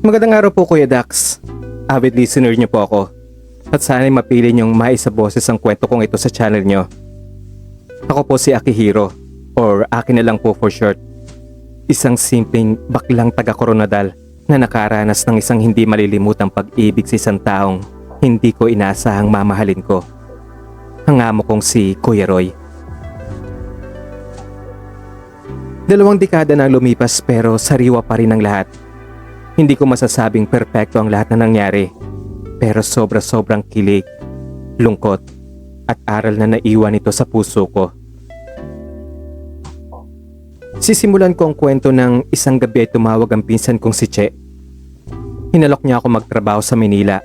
Magandang araw po Kuya Dax. Avid listener niyo po ako. At sana'y mapili niyong maisaboses ang kwento kong ito sa channel niyo. Ako po si Akihiro, or Aki na lang po for short. Isang simpleng baklang taga-Coronadal na nakaranas ng isang hindi malilimutang pag-ibig sa isang taong hindi ko inaasahang mamahalin ko. Ang amo kong si Kuya Roy. 2 dekada na lumipas pero sariwa pa rin ang lahat. Hindi ko masasabing perpekto ang lahat na nangyari, pero sobrang kilig, lungkot, at aral na naiwan ito sa puso ko. Sisimulan ko ang kwento ng isang gabi ay tumawag ang pinsan kong si Che. Hinalok niya ako magtrabaho sa Manila.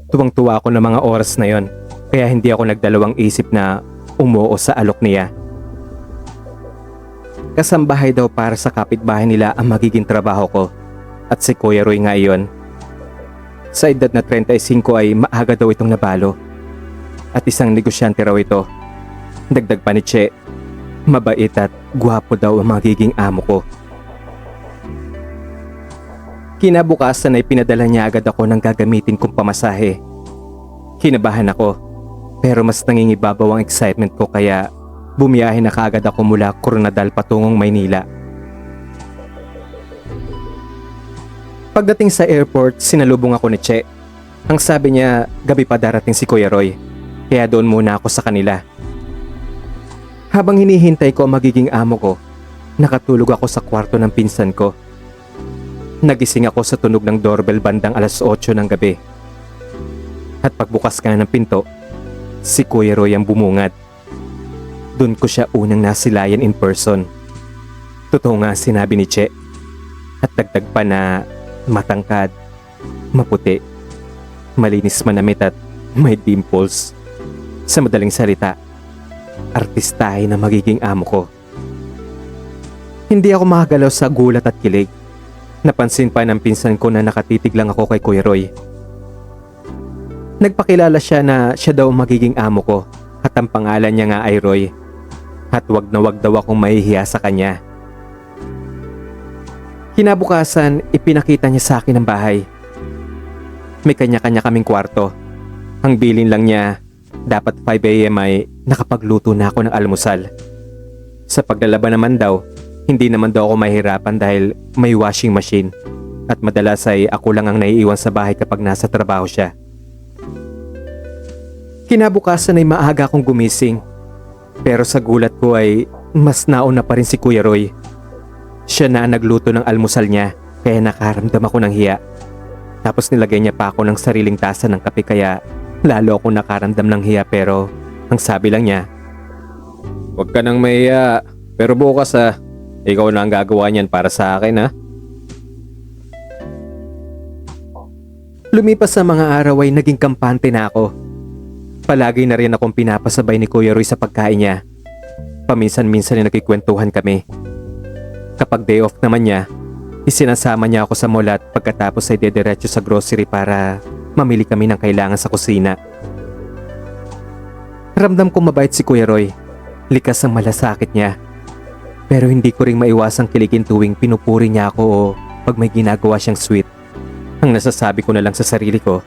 Tuwang-tuwa ako ng mga oras na yon, kaya hindi ako nagdalawang isip na umuo sa alok niya. Kasambahay daw para sa kapitbahay nila ang magiging trabaho ko, at si Kuya Roy nga iyon. Sa edad na 35 ay maaga daw itong nabalo, at isang negosyante raw ito. Dagdag pa ni Che, mabait at gwapo daw ang magiging amo ko. Kinabukasan ay pinadala niya agad ako ng gagamitin kong pamasahe. Kinabahan ako, pero mas nangingibabaw ang excitement ko kaya bumiyahe na kaagad ako mula Coronadal patungong Maynila. Pagdating sa airport, sinalubong ako ni Che. Ang sabi niya, gabi pa darating si Kuya Roy, kaya doon muna ako sa kanila. Habang hinihintay ko ang magiging amo ko, nakatulog ako sa kwarto ng pinsan ko. Nagising ako sa tunog ng doorbell bandang 8:00 ng gabi. At pagbukas ka ng pinto, si Kuya Roy ang bumungad. Doon ko siya unang nasilayan in person. Totoo nga sinabi ni Che. At dagdag pa na matangkad, maputi, malinis manamit at may dimples. Sa madaling salita, artistahe na magiging amo ko. Hindi ako makagalaw sa gulat at kilig. Napansin pa ng pinsan ko na nakatitig lang ako kay Kuya Roy. Nagpakilala siya na siya daw magiging amo ko at ang pangalan niya nga ay Roy. At wag na wag daw akong mahihiya sa kanya. Kinabukasan, ipinakita niya sa akin ang bahay. May kanya-kanya kaming kwarto. Ang bilin lang niya, dapat 5 AM ay nakapagluto na ako ng almusal. Sa paglalaba naman daw, hindi naman daw ako mahirapan dahil may washing machine. At madalas ay ako lang ang naiiwan sa bahay kapag nasa trabaho siya. Kinabukasan ay maaga akong gumising. Pero sa gulat ko ay mas nauna pa rin si Kuya Roy. Siya na ang nagluto ng almusal niya kaya nakaramdam ako ng hiya. Tapos nilagay niya pa ako ng sariling tasa ng kape kaya lalo ako nakaramdam ng hiya pero ang sabi lang niya, "Huwag ka nang mahiya, pero bukas ikaw na ang gagawa niyan para sa akin ha." Lumipas sa mga araw ay naging kampante na ako. Palagi na rin akong pinapasabay ni Kuya Roy sa pagkain niya. Paminsan-minsan ay nagkikwentuhan kami. Kapag day off naman niya, isinasama niya ako sa mall at pagkatapos ay dediretso sa grocery para mamili kami ng kailangan sa kusina. Ramdam kong mabait si Kuya Roy. Likas ang malasakit niya. Pero hindi ko ring maiwasang kiligin tuwing pinupuri niya ako o pag may ginagawa siyang sweet. Ang nasasabi ko na lang sa sarili ko,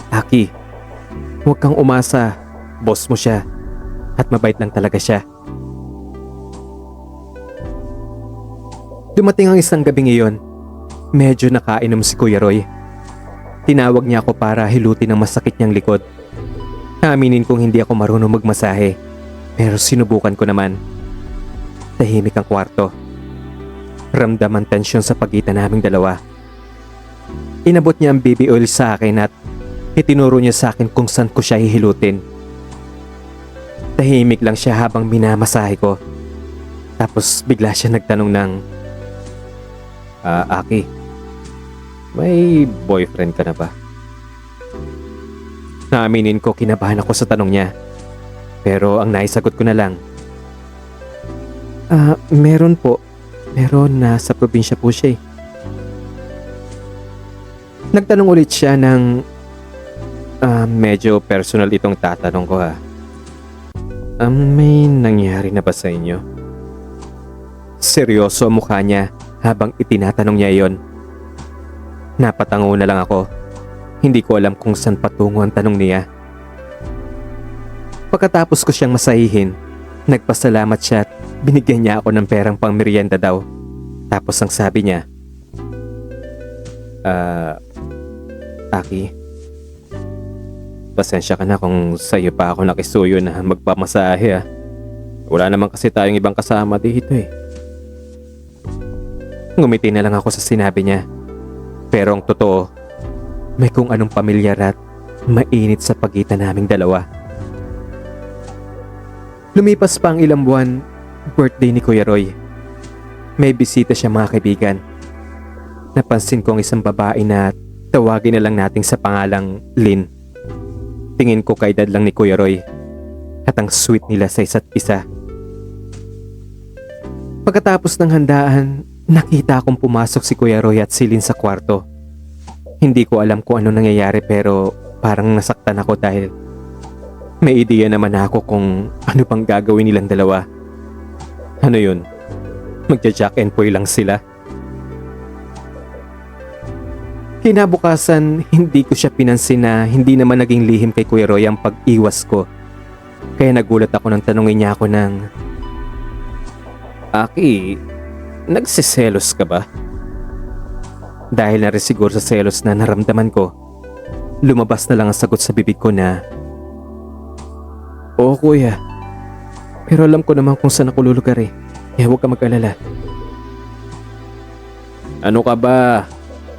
"Aki, huwag kang umasa, boss mo siya at mabait lang talaga siya." Dumating ang isang gabing iyon. Medyo nakainom si Kuya Roy. Tinawag niya ako para hilutin ang masakit niyang likod. Aminin kong hindi ako marunong magmasahe, pero sinubukan ko naman. Tahimik ang kwarto. Ramdam ang tensyon sa pagitan naming dalawa. Inabot niya ang baby oil sa akin at itinuro niya sa akin kung saan ko siya hihilutin. Tahimik lang siya habang minamasahe ko. Tapos bigla siya nagtanong ng, "Aki, may boyfriend ka na ba?" Naaminin ko kinabahan ako sa tanong niya. Pero ang naisagot ko na lang, Meron po. Pero nasa probinsya po siya eh." Nagtanong ulit siya ng, medyo personal itong tatanong ko ha. May nangyari na ba sa inyo?" Seryoso ang mukha niya habang itinatanong niya yon. Napatango na lang ako. Hindi ko alam kung saan patungo ang tanong niya. Pagkatapos ko siyang masahihin, nagpasalamat siya at binigyan niya ako ng perang pang merienda daw. Tapos ang sabi niya, Aki, pasensya ka na kung sa'yo pa ako nakisuyo na magpamasahe ah. Wala naman kasi tayong ibang kasama dito eh. Ngumiti na lang ako sa sinabi niya. Pero ang totoo, may kung anong pamilyar at mainit sa pagitan naming dalawa. Lumipas pa ang ilang buwan, birthday ni Kuya Roy. May bisita siya mga kaibigan. Napansin ko ang isang babae na tawagin na lang nating sa pangalang Lynn. Tingin ko kaedad lang ni Kuya Roy at ang sweet nila sa isa't isa. Pagkatapos ng handaan, nakita akong pumasok si Kuya Roy at si Lynn sa kwarto. Hindi ko alam kung ano nangyayari pero parang nasaktan ako dahil may ideya naman ako kung ano pang gagawin nilang dalawa. Ano yun? Magja-jack and poy lang sila? Kinabukasan, hindi ko siya pinansin na hindi naman naging lihim kay Kuya Roy ang pag-iwas ko. Kaya nagulat ako nang tanungin niya ako ng, Aki, nagsiselos ka ba? Dahil na rin siguro sa selos na naramdaman ko, lumabas na lang ang sagot sa bibig ko na, Oo kuya, pero alam ko naman kung saan ako lulugar eh, kaya huwag ka mag-alala. Ano ka ba?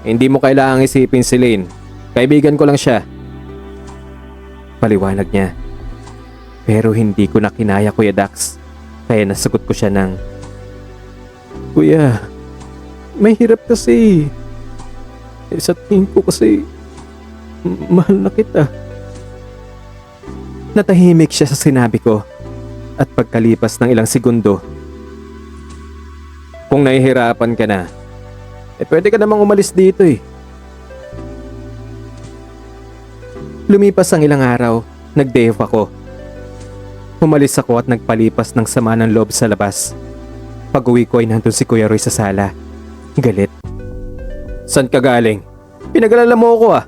Hindi mo kailangang isipin si Lynn. Kaibigan ko lang siya. Paliwanag niya. Pero hindi ko na kinaya Kuya Dax, kaya nasagot ko siya ng, Kuya, may hirap kasi. Sa tingin ko kasi, mahal na kita. Natahimik siya sa sinabi ko at pagkalipas ng ilang segundo, Kung nahihirapan ka na, pwede ka namang umalis dito eh. Lumipas ang ilang araw, nag-day off ako. Umalis ako at nagpalipas ng sama ng loob sa labas. Pag-uwi ko ay nandun si Kuya Roy sa sala. Galit. San ka galing? Pinag-alala mo ako ah.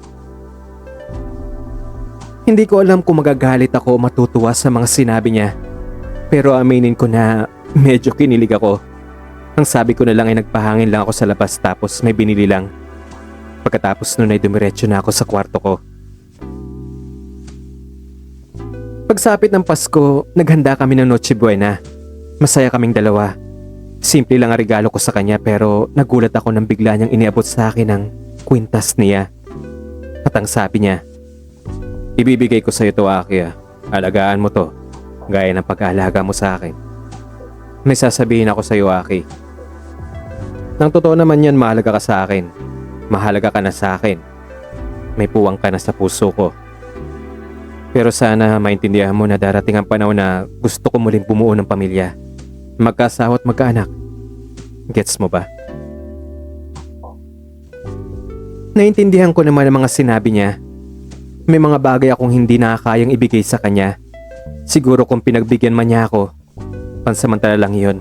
Hindi ko alam kung magagalit ako o matutuwa sa mga sinabi niya. Pero aminin ko na medyo kinilig ako. Ang sabi ko na lang ay nagpahangin lang ako sa labas tapos may binili lang. Pagkatapos nun ay dumiretso na ako sa kwarto ko. Pagsapit ng Pasko, naghanda kami ng Noche Buena. Masaya kaming dalawa. Simple lang ang regalo ko sa kanya pero nagulat ako nang bigla niyang iniabot sa akin ang kwintas niya. At ang sabi niya, Ibibigay ko sa iyo to, Aki ah. Alagaan mo to, gaya ng pag-aalaga mo sa akin. May sasabihin ako sa iyo, Aki. Nang totoo naman yan, mahalaga ka sa akin. Mahalaga ka na sa akin. May puwang ka na sa puso ko. Pero sana maintindihan mo na darating ang panahon na gusto ko muling bumuo ng pamilya. Magkaasawa at magkaanak. Gets mo ba? Naintindihan ko naman ang mga sinabi niya. May mga bagay akong hindi nakakayang ibigay sa kanya. Siguro kung pinagbigyan man niya ako, pansamantala lang yun.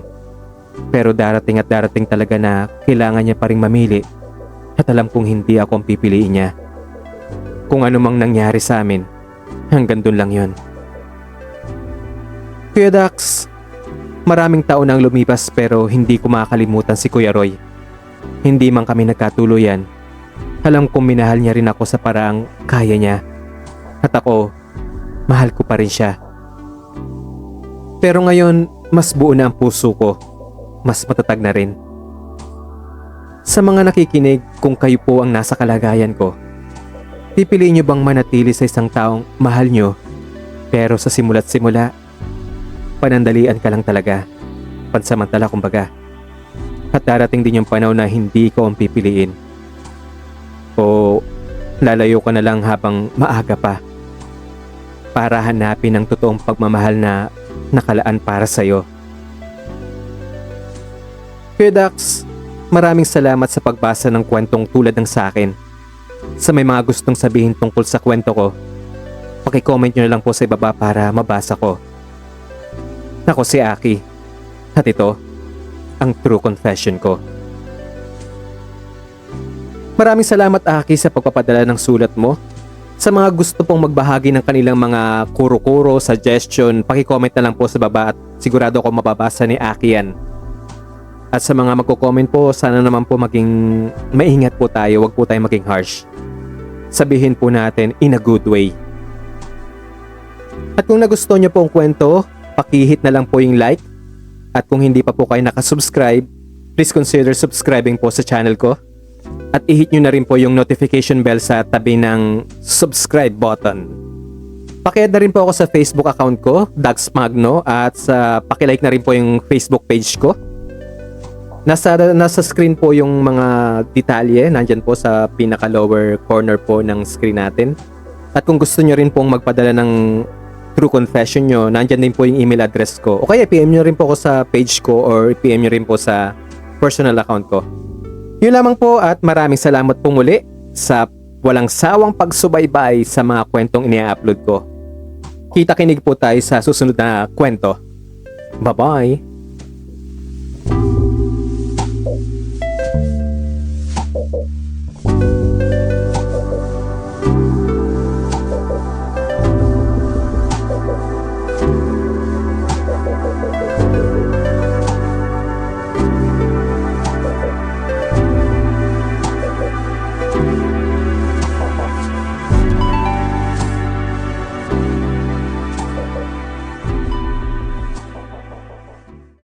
Pero darating at darating talaga na kailangan niya pa ring mamili at alam kong hindi ako ang pipiliin niya. Kung ano mang nangyari sa amin, hanggang dun lang yun. Kuya Dax, maraming taon nang lumipas pero hindi ko makakalimutan si Kuya Roy. Hindi man kami nagkatuluyan, alam kong minahal niya rin ako sa paraang kaya niya. At ako, mahal ko pa rin siya. Pero ngayon, mas buo na ang puso ko. Mas matatag na rin. Sa mga nakikinig, kung kayo po ang nasa kalagayan ko, pipiliin niyo bang manatili sa isang taong mahal niyo, pero sa simula't simula, panandalian ka lang talaga, pansamantala kumbaga. At darating din yung panahon na hindi ko ang pipiliin. O lalayo ka na lang habang maaga pa, para hanapin ang totoong pagmamahal na nakalaan para sa'yo. Kuya Dax, maraming salamat sa pagbasa ng kwentong tulad ng sa akin. Sa may mga gustong sabihin tungkol sa kwento ko, paki-comment nyo na lang po sa ibaba para mabasa ko. Ako si Aki, at ito ang true confession ko. Maraming salamat Aki sa pagpapadala ng sulat mo. Sa mga gusto pong magbahagi ng kanilang mga kuro-kuro, suggestion, paki-comment na lang po sa baba at sigurado ako mababasa ni Aki yan. At sa mga magko-comment po, sana naman po maging maingat po tayo, wag po tayo maging harsh. Sabihin po natin in a good way. At kung nagustuhan niyo po ang kwento, paki-hit na lang po yung like. At kung hindi pa po kayo nakasubscribe, please consider subscribing po sa channel ko. At i-hit nyo na rin po yung notification bell sa tabi ng subscribe button. Paki-add na rin po ako sa Facebook account ko, Dax Magno, at paki-like na rin po yung Facebook page ko. Nasa screen po yung mga detalye, nandyan po sa pinaka lower corner po ng screen natin. At kung gusto nyo rin pong magpadala ng true confession nyo, nandyan din po yung email address ko. O kaya PM nyo rin po ako sa page ko or PM nyo rin po sa personal account ko. Yun lamang po at maraming salamat po muli sa walang sawang pagsubaybay sa mga kwentong ini-upload ko. Kita-kinig po tayo sa susunod na kwento. Bye-bye!